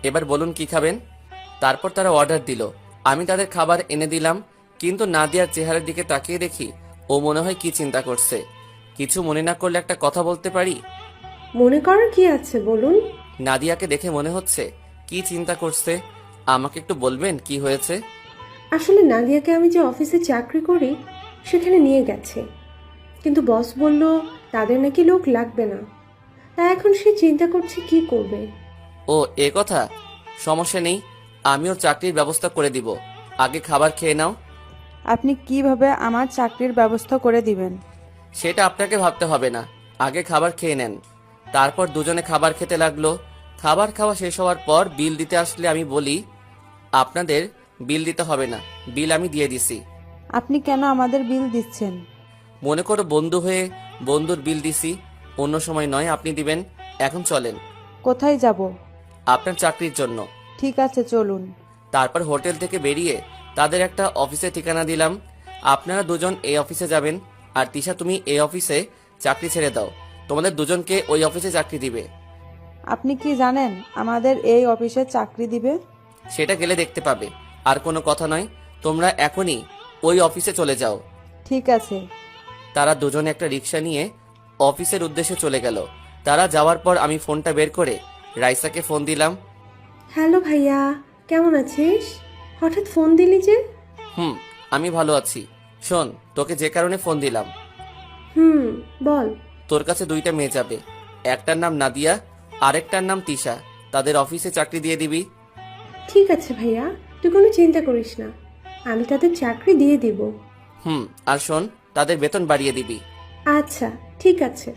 এবার বলুন কি খাবেন। তারপর তারা অর্ডার দিল। আমি তাদের খাবার এনে দিলাম, কিন্তু নাদিয়ার চেহারার দিকে তাকিয়ে দেখি ও মনে হয় কি চিন্তা করছে। কিছু মনে না করলে একটা কথা বলতে পারি? মনে করার কি আছে বলুন। নাদিয়াকে দেখে মনে হচ্ছে কি চিন্তা করছে। আমাকে একটু বলবেন কি হয়েছে? আসলে নাদিয়াকে আমি যে অফিসে চাকরি করি সেখানে নিয়ে গেছে, কিন্তু বস বলল তাদের নাকি লোক লাগবে না। তাই এখন সে চিন্তা করছে কি করবে। ও এ কথা। সমস্যা নেই, আমি ওর চাকরির ব্যবস্থা করে দিব। আগে খাবার খেয়ে নাও। আপনি কিভাবে আমার চাকরির ব্যবস্থা করে দিবেন? সেটা আপনাকে ভাবতে হবে না, আগে খাবার খেয়ে নেন। তারপর দুজনে খাবার খেতে লাগলো। খাবার খাওয়া শেষ হওয়ার পর বিল দিতে আসলে আমি বলি, আপনাদের বিল দিতে হবে না, বিল আমি দিয়ে দিছি। আপনি কেন আমাদের বিল দিচ্ছেন? মনে করো বন্ধু হয়ে বন্ধুর বিল দিছি, অন্য সময় নয়, আপনি দিবেন। এখন চলেন। কোথায় যাব? আপনার চাকরির জন্য। ঠিক আছে, চলুন। তারপর হোটেল থেকে বেরিয়ে তাদের একটা অফিসে ঠিকানা দিলাম। আপনারা দুজন এই অফিসে যাবেন, আর তিশা তুমি এই অফিসে চাকরি ছেড়ে দাও। তোমাদের দুজনকে ওই অফিসে চাকরি দিবে। আপনি কি জানেন আমাদের এই অফিসে চাকরি দিবে? সেটা গেলে দেখতে পাবে, আর কোনো কথা নয়। তোমরা এখনই ওই অফিসে চলে যাও। ঠিক আছে। তারা দুজনে একটা রিক্সা নিয়ে অফিসের উদ্দেশ্যে চলে গেল। তারা যাওয়ার পর আমি ফোনটা বের করে রাইসাকে ফোন দিলাম। হ্যালো ভাইয়া, কেমন আছিস? হঠাৎ ফোন দিলি যে? হুম, আমি ভালো আছি। শোন, তোকে যে কারণে ফোন দিলাম, হুম, বল। তোর কাছে দুইটা মেয়ে যাবে। একটার নাম নাদিয়া, আরেকটার নাম তিশা। তাদের অফিসে চাকরি দিয়ে দিবি। ঠিক আছে ভাইয়া, তুই কোনো চিন্তা করিস না, আমি তাদের চাকরি দিয়ে দিব। হুম, আর শোন, তাদের বেতন বাড়িয়ে দিবি। আচ্ছা, ঠিক আছে।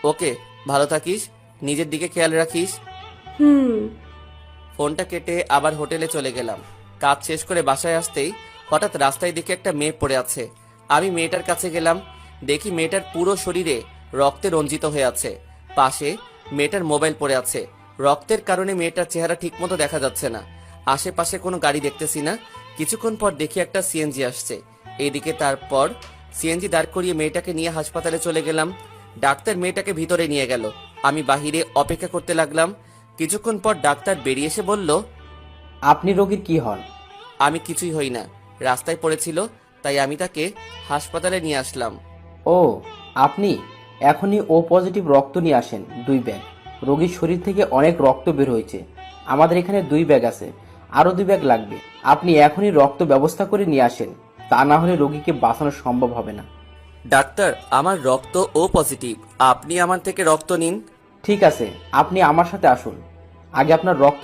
ওকে, ভালো থাকিস, নিজের দিকে খেয়াল রাখিস। হুম। ফোনটা কেটে আবার হোটেলে চলে গেলাম। কাজ শেষ করে বাসায় আসতেই হঠাৎ রাস্তায় দেখে একটা মেয়ে পড়ে আছে। আমি মেয়েটার কাছে গেলাম। দেখি মেয়েটার পুরো শরীরে রক্তে রঞ্জিত হয়ে আছে। পাশে মেয়েটার মোবাইল পড়ে আছে। রক্তের কারণে মেয়েটার চেহারা ঠিকমতো দেখা যাচ্ছে না। আশেপাশে কোনো গাড়ি দেখতেছি না। কিছুক্ষণ পর দেখি একটা সিএনজি আসছে এইদিকে। তারপর সিএনজি দাঁড় করিয়ে মেয়েটাকে নিয়ে হাসপাতালে চলে গেলাম। ডাক্তার মেয়েটাকে ভিতরে নিয়ে গেল। আমি বাহিরে অপেক্ষা করতে লাগলাম। কিছুক্ষণ পর ডাক্তার বেরিয়ে এসে বলল, আপনি রোগীর কি হন? আমি কিছুই হই না, রাস্তায় পড়েছিল, তাই আমি তাকে হাসপাতালে নিয়ে আসলাম। ও, আপনি এখনই ও পজিটিভ রক্ত নিয়ে আসেন 2 ব্যাগ। রোগীর শরীর থেকে অনেক রক্ত বের হয়েছে। আমাদের এখানে 2 ব্যাগ আছে, আরো 2 ব্যাগ লাগবে। আপনি এখনই রক্ত ব্যবস্থা করে নিয়ে আসেন, তা না হলে রোগীকে বাঁচানো সম্ভব হবে না। ডাক্তার, আমার রক্ত ও পজিটিভ, আপনি আমার থেকে রক্ত নিন। ঠিক আছে, আপনি আমার সাথে আসুন। আগে আপনার রক্ত